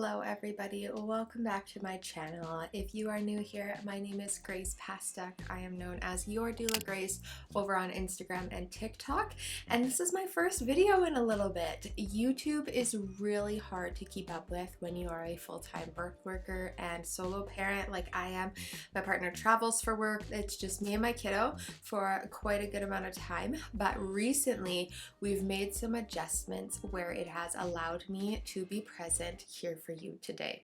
Hello everybody, welcome back to my channel. If you are new here, my name is Grace Pastek. I am known as Your Doula Grace over on Instagram and TikTok, and this is my first video in a little bit. YouTube is really hard to keep up with when you are a full-time birth worker and solo parent like I am. My partner travels for work, it's just me and my kiddo for quite a good amount of time, but recently we've made some adjustments where it has allowed me to be present here for you today.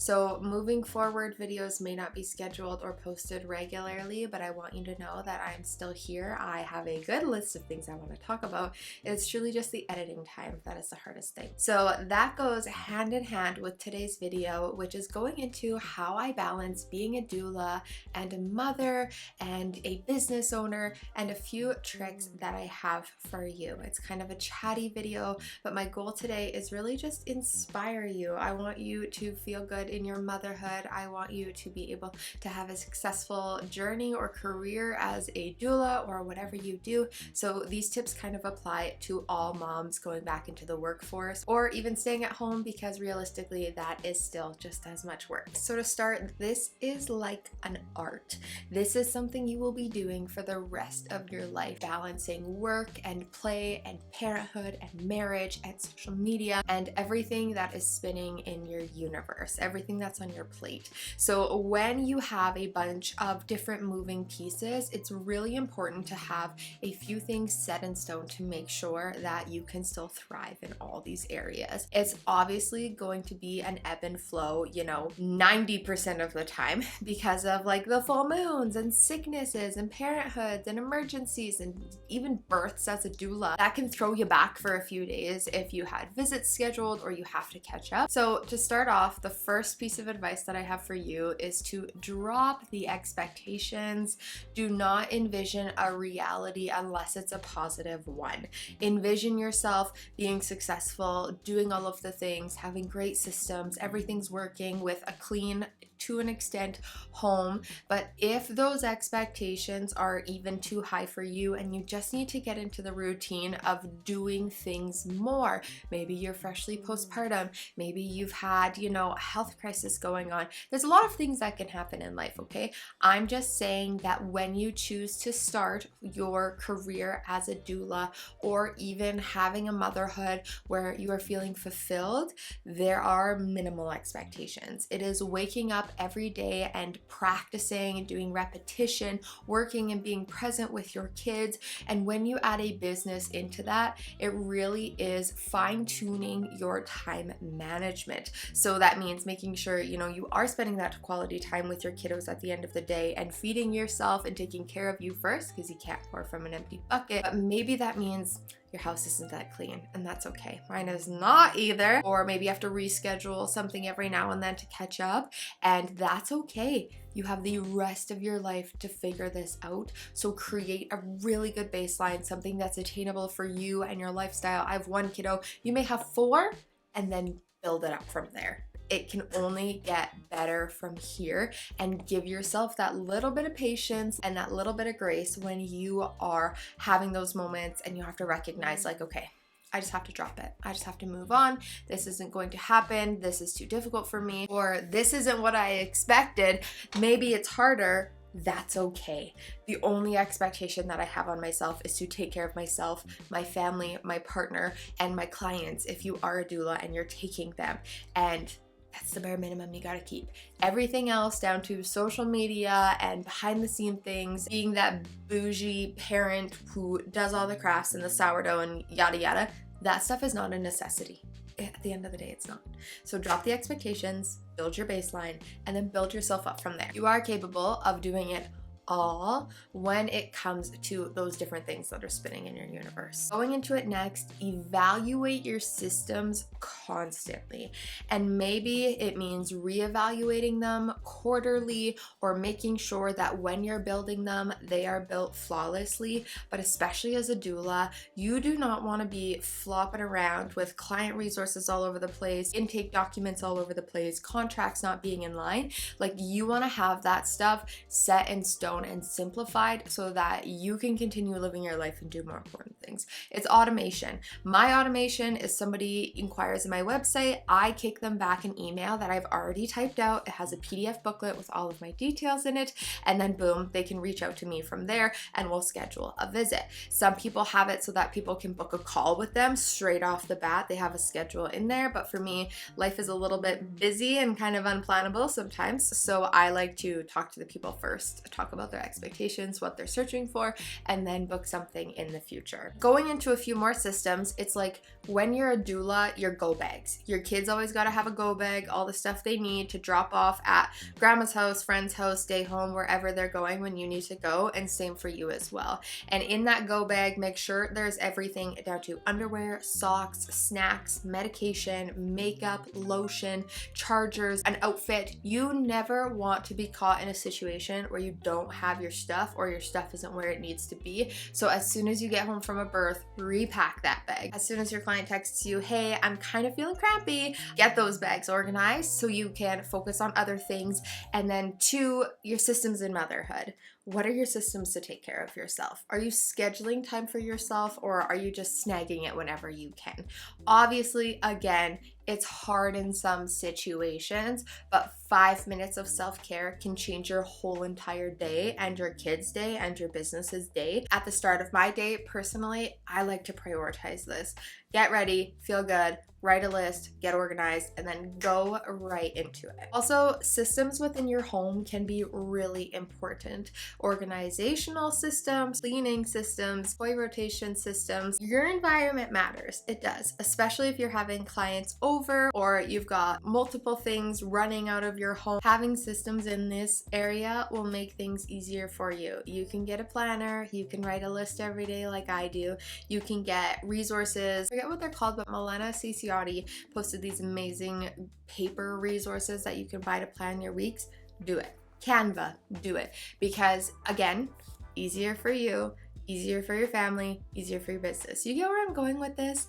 So moving forward, videos may not be scheduled or posted regularly, but I want you to know that I'm still here. I have a good list of things I want to talk about. It's truly just the editing time that is the hardest thing. So that goes hand in hand with today's video, which is going into how I balance being a doula and a mother and a business owner, and a few tricks that I have for you. It's kind of a chatty video, but my goal today is really just inspire you. I want you to feel good in your motherhood. I want you to be able to have a successful journey or career as a doula or whatever you do. So these tips kind of apply to all moms going back into the workforce or even staying at home, because realistically that is still just as much work. So to start, this is like an art. This is something you will be doing for the rest of your life, balancing work and play and parenthood and marriage and social media and everything that is spinning in your universe, everything that's on your plate. So when you have a bunch of different moving pieces, it's really important to have a few things set in stone to make sure that you can still thrive in all these areas. It's obviously going to be an ebb and flow, 90% of the time, because of like the full moons and sicknesses and parenthoods and emergencies and even births as a doula. That can throw you back for a few days if you had visits scheduled or you have to catch up. So to start off, the first piece of advice that I have for you is to drop the expectations. Do not envision a reality unless it's a positive one. Envision yourself being successful, doing all of the things, having great systems, everything's working with a clean, to an extent, home. But if those expectations are even too high for you and you just need to get into the routine of doing things more, maybe you're freshly postpartum, maybe you've had, a health crisis going on. There's a lot of things that can happen in life, okay? I'm just saying that when you choose to start your career as a doula or even having a motherhood where you are feeling fulfilled, there are minimal expectations. It is waking up every day and practicing and doing repetition, working and being present with your kids. And when you add a business into that, it really is fine-tuning your time management. So that means making sure, you are spending that quality time with your kiddos at the end of the day and feeding yourself and taking care of you first, because you can't pour from an empty bucket. But maybe that means your house isn't that clean, and that's okay. Mine is not either. Or maybe you have to reschedule something every now and then to catch up, and that's okay. You have the rest of your life to figure this out. So create a really good baseline, something that's attainable for you and your lifestyle. I have one kiddo, you may have 4, and then build it up from there. It can only get better from here, and give yourself that little bit of patience and that little bit of grace when you are having those moments and you have to recognize like, okay, I just have to drop it. I just have to move on. This isn't going to happen. This is too difficult for me, or this isn't what I expected. Maybe it's harder. That's okay. The only expectation that I have on myself is to take care of myself, my family, my partner, and my clients if you are a doula and you're taking them. And that's the bare minimum you gotta keep. Everything else, down to social media and behind the scene things, being that bougie parent who does all the crafts and the sourdough and yada yada, that stuff is not a necessity. At the end of the day, it's not. So drop the expectations, build your baseline, and then build yourself up from there. You are capable of doing it all when it comes to those different things that are spinning in your universe. Going into it next, evaluate your systems constantly. And maybe it means reevaluating them quarterly, or making sure that when you're building them, they are built flawlessly. But especially as a doula, you do not want to be flopping around with client resources all over the place, intake documents all over the place, contracts not being in line. Like, you want to have that stuff set in stone down and simplified so that you can continue living your life and do more important things. It's automation. My automation is somebody inquires on my website, I kick them back an email that I've already typed out. It has a PDF booklet with all of my details in it, and then boom, they can reach out to me from there and we'll schedule a visit. Some people have it so that people can book a call with them straight off the bat. They have a schedule in there, but for me, life is a little bit busy and kind of unplannable sometimes. So I like to talk to the people first, talk about their expectations, what they're searching for, and then book something in the future. Going into a few more systems, it's like when you're a doula, your go bags. Your kids always got to have a go bag, all the stuff they need to drop off at grandma's house, friend's house, stay home, wherever they're going when you need to go, and same for you as well. And in that go bag, make sure there's everything down to underwear, socks, snacks, medication, makeup, lotion, chargers, an outfit. You never want to be caught in a situation where you don't have your stuff or your stuff isn't where it needs to be. So as soon as you get home from a birth, repack that bag. As soon as your client texts you, hey, I'm kind of feeling crappy, get those bags organized so you can focus on other things. And then 2, your systems in motherhood. What are your systems to take care of yourself? Are you scheduling time for yourself, or are you just snagging it whenever you can? Obviously, again, it's hard in some situations, but 5 minutes of self-care can change your whole entire day and your kids' day and your business's day. At the start of my day, personally, I like to prioritize this. Get ready, feel good, write a list, get organized, and then go right into it. Also, systems within your home can be really important. Organizational systems, cleaning systems, toy rotation systems. Your environment matters. It does, especially if you're having clients over or you've got multiple things running out of your home. Having systems in this area will make things easier for you. You can get a planner, you can write a list every day like I do. You can get resources. I forget what they're called, but Milena Ciciotti posted these amazing paper resources that you can buy to plan your weeks. Do it. Canva, do it. Because again, easier for you, easier for your family, easier for your business. You get where I'm going with this?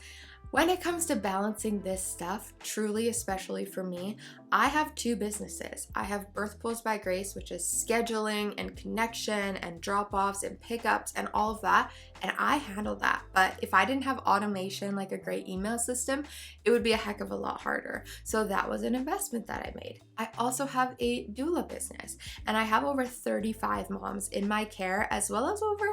When it comes to balancing this stuff, truly, especially for me, I have 2 businesses. I have Birth Pools by Grace, which is scheduling and connection and drop-offs and pickups and all of that, and I handle that. But if I didn't have automation like a great email system, it would be a heck of a lot harder. So that was an investment that I made. I also have a doula business, and I have over 35 moms in my care, as well as over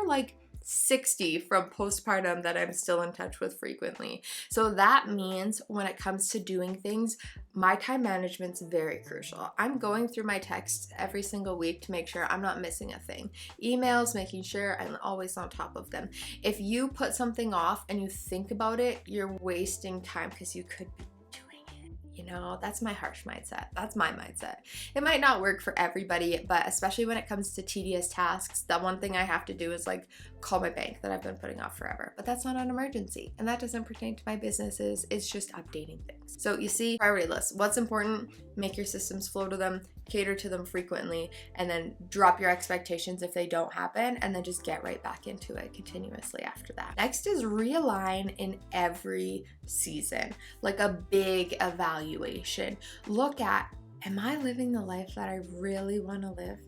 60 from postpartum that I'm still in touch with frequently. So that means when it comes to doing things, my time management's very crucial. I'm going through my texts every single week to make sure I'm not missing a thing. Emails, making sure I'm always on top of them. If you put something off and you think about it, you're wasting time because you could be that's my harsh mindset. That's my mindset. It might not work for everybody, but especially when it comes to tedious tasks, the one thing I have to do is call my bank that I've been putting off forever. But that's not an emergency, and that doesn't pertain to my businesses. It's just updating things. So you see, priority list. What's important? Make your systems flow to them, cater to them frequently, and then drop your expectations if they don't happen, and then just get right back into it continuously after that. Next is realign in every season, like a big evaluation. Look at, am I living the life that I really want to live?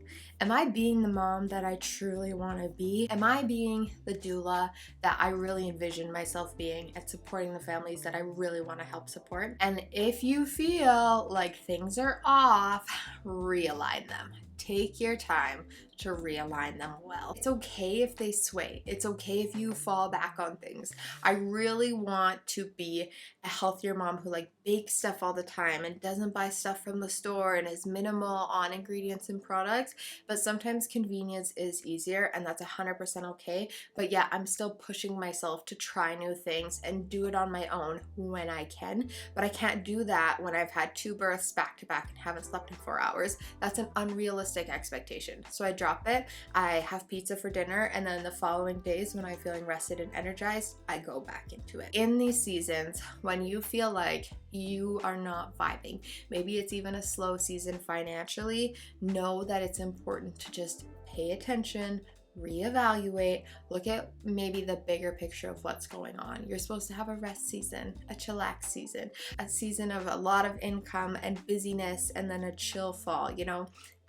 Am I being the mom that I truly want to be? Am I being the doula that I really envision myself being and supporting the families that I really want to help support? And if you feel like things are off, realign them. Take your time to realign them well. It's okay if they sway. It's okay if you fall back on things. I really want to be a healthier mom who bakes stuff all the time and doesn't buy stuff from the store and is minimal on ingredients and products, but sometimes convenience is easier, and that's 100% okay. But yeah, I'm still pushing myself to try new things and do it on my own when I can, but I can't do that when I've had 2 births back to back and haven't slept in 4 hours. That's an unrealistic expectation. So I drop it, I have pizza for dinner, and then the following days when I'm feeling rested and energized, I go back into it. In these seasons, when you feel like you are not vibing, maybe it's even a slow season financially, know that it's important to just pay attention, reevaluate, look at maybe the bigger picture of what's going on. You're supposed to have a rest season, a chillax season, a season of a lot of income and busyness, and then a chill fall,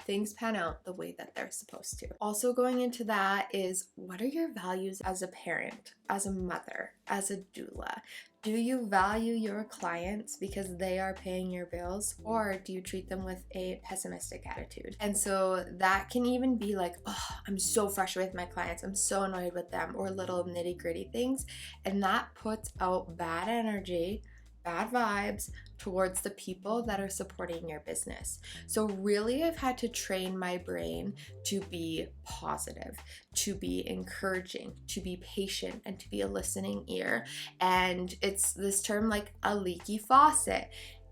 things pan out the way that they're supposed to. Also going into that is, what are your values as a parent, as a mother, as a doula? Do you value your clients because they are paying your bills, or do you treat them with a pessimistic attitude? And so that can even be like, oh, I'm so frustrated with my clients, I'm so annoyed with them, or little nitty-gritty things. And that puts out bad energy, bad vibes towards the people that are supporting your business. So really, I've had to train my brain to be positive, to be encouraging, to be patient, and to be a listening ear. And it's this term like a leaky faucet.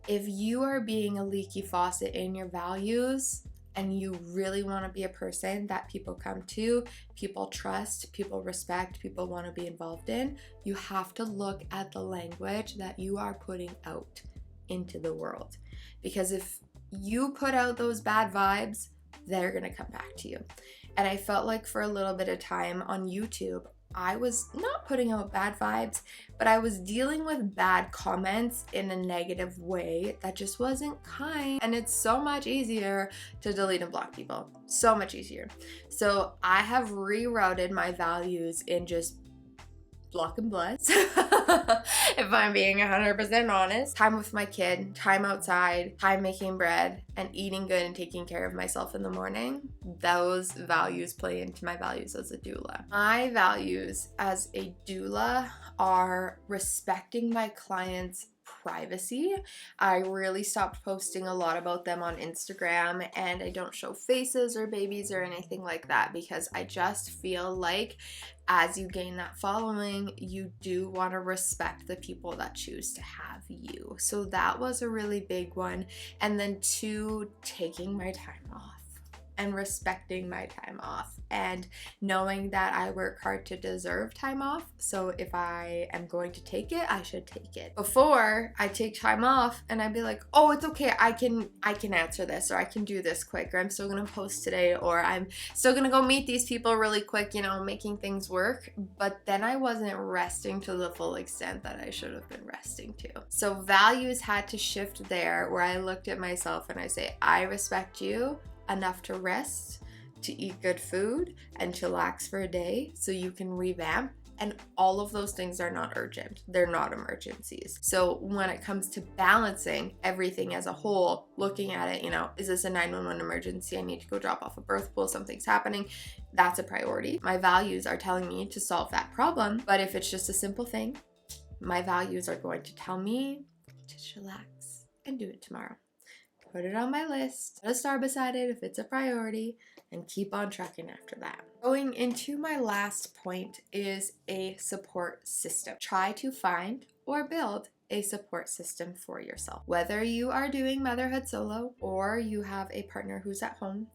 If you are being a leaky faucet in your values, and you really want to be a person that people come to, people trust, people respect, people want to be involved in, you have to look at the language that you are putting out into the world. Because if you put out those bad vibes, they're going to come back to you. And I felt like for a little bit of time on YouTube, I was not putting out bad vibes, but I was dealing with bad comments in a negative way that just wasn't kind. And it's so much easier to delete and block people. So much easier. So I have rerouted my values in just block and bless. If I'm being 100% honest. Time with my kid, time outside, time making bread, and eating good and taking care of myself in the morning. Those values play into my values as a doula. My values as a doula are respecting my clients' privacy. I really stopped posting a lot about them on Instagram, and I don't show faces or babies or anything like that, because I just feel like as you gain that following, you do want to respect the people that choose to have you. So that was a really big one. And then 2, taking my time off and respecting my time off, and knowing that I work hard to deserve time off. So if I am going to take it, I should take it. Before I take time off and I'd be like, oh, it's okay, I can answer this, or I can do this quick, or I'm still gonna post today, or I'm still gonna go meet these people really quick, making things work. But then I wasn't resting to the full extent that I should have been resting to. So values had to shift there, where I looked at myself and I say, I respect you enough to rest, to eat good food, and to relax for a day so you can revamp. And all of those things are not urgent. They're not emergencies. So when it comes to balancing everything as a whole, looking at it, is this a 911 emergency? I need to go drop off a birth pool, something's happening. That's a priority. My values are telling me to solve that problem. But if it's just a simple thing, my values are going to tell me to just relax and do it tomorrow. Put it on my list, put a star beside it if it's a priority, and keep on trucking after that. Going into my last point is a support system. Try to find or build a support system for yourself. Whether you are doing motherhood solo, or you have a partner who's at home,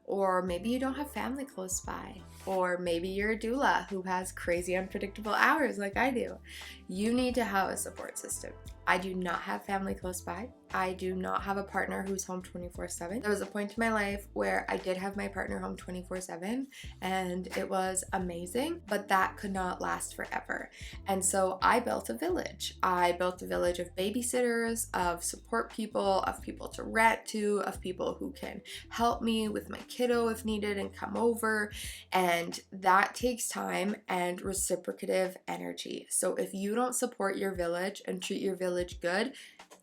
or maybe you don't have family close by, or maybe you're a doula who has crazy unpredictable hours like I do. You need to have a support system. I do not have family close by. I do not have a partner who's home 24/7. There was a point in my life where I did have my partner home 24/7, and it was amazing, but that could not last forever. And so I built a village. I built a village of babysitters, of support people, of people to rant to, of people who can help me with my kiddo if needed and come over. And that takes time and reciprocative energy. So if you don't support your village and treat your village good,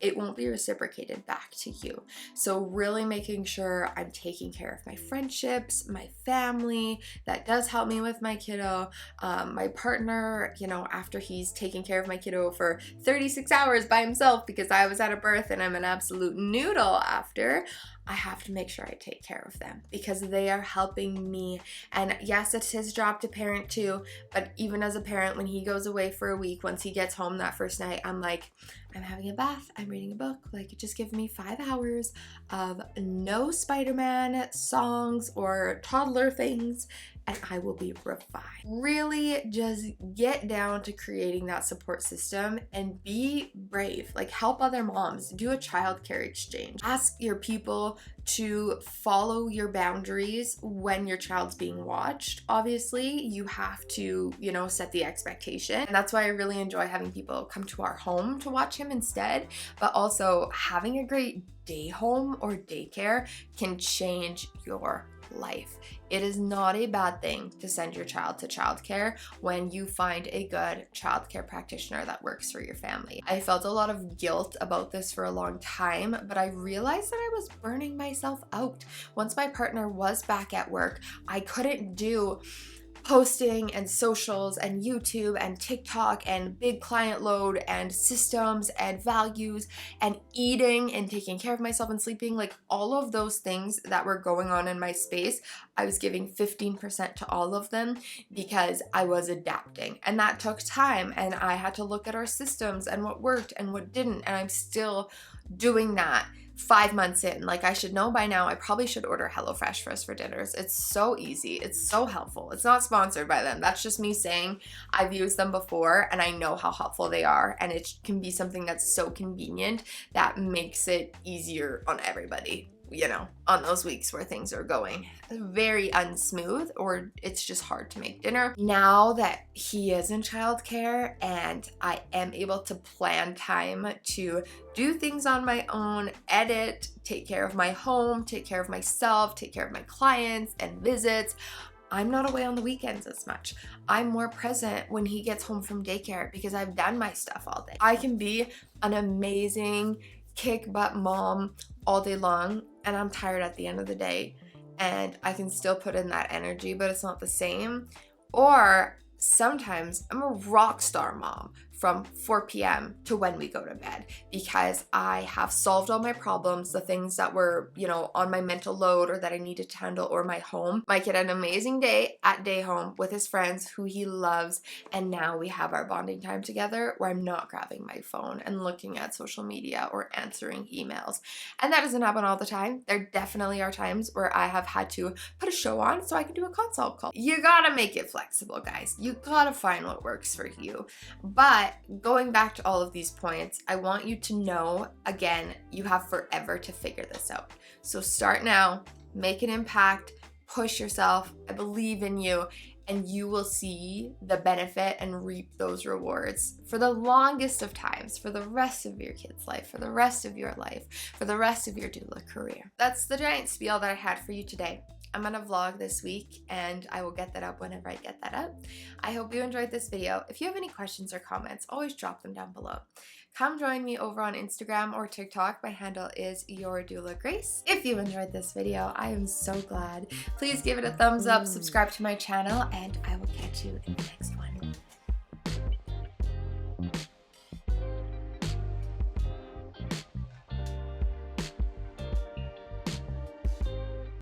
it won't be reciprocated back to you. So really making sure I'm taking care of my friendships, my family, that does help me with my kiddo, my partner, after he's taking care of my kiddo for 36 hours by himself because I was at a birth and I'm an absolute noodle after, I have to make sure I take care of them because they are helping me. And yes, it's his job to parent too, but even as a parent, when he goes away for a week, once he gets home that first night, I'm like, I'm having a bath, I'm reading a book, just give me 5 hours of no Spider-Man songs or toddler things, and I will be revived. Really just get down to creating that support system and be brave. Like, help other moms, do a childcare exchange. Ask your people to follow your boundaries when your child's being watched. Obviously, you have to, set the expectation. And that's why I really enjoy having people come to our home to watch him instead. But also, having a great day home or daycare can change your life. It is not a bad thing to send your child to childcare when you find a good childcare practitioner that works for your family. I felt a lot of guilt about this for a long time, but I realized that I was burning myself out. Once my partner was back at work, I couldn't do posting and socials and YouTube and TikTok and big client load and systems and values and eating and taking care of myself and sleeping. Like, all of those things that were going on in my space, I was giving 15% to all of them because I was adapting, and that took time, and I had to look at our systems and what worked and what didn't, and I'm still doing that 5 months in. Like, I should know by now. I probably should order HelloFresh for us for dinners. It's so easy. It's so helpful. It's not sponsored by them. That's just me saying I've used them before and I know how helpful they are, and it can be something that's so convenient that makes it easier on everybody, on those weeks where things are going very unsmooth or it's just hard to make dinner. Now that he is in childcare and I am able to plan time to do things on my own, edit, take care of my home, take care of myself, take care of my clients and visits, I'm not away on the weekends as much. I'm more present when he gets home from daycare because I've done my stuff all day. I can be an amazing kick butt mom all day long, and I'm tired at the end of the day, and I can still put in that energy, but it's not the same. Or sometimes I'm a rock star mom from 4 p.m. to when we go to bed because I have solved all my problems, the things that were, on my mental load or that I needed to handle, or my home. Mike had an amazing day at day home with his friends who he loves, and now we have our bonding time together where I'm not grabbing my phone and looking at social media or answering emails. And that doesn't happen all the time. There definitely are times where I have had to put a show on so I can do a consult call. You gotta make it flexible, guys. You gotta find what works for you. But going back to all of these points, I want you to know, again, you have forever to figure this out. So start now, make an impact, push yourself. I believe in you, and you will see the benefit and reap those rewards for the longest of times, for the rest of your kid's life, for the rest of your life, for the rest of your doula career. That's the giant spiel that I had for you today. I'm gonna vlog this week and I will get that up whenever I get that up. I hope you enjoyed this video. If you have any questions or comments, always drop them down below. Come join me over on Instagram or TikTok. My handle is yourdoulagrace. If you enjoyed this video, I am so glad. Please give it a thumbs up, subscribe to my channel, and I will catch you in the next one.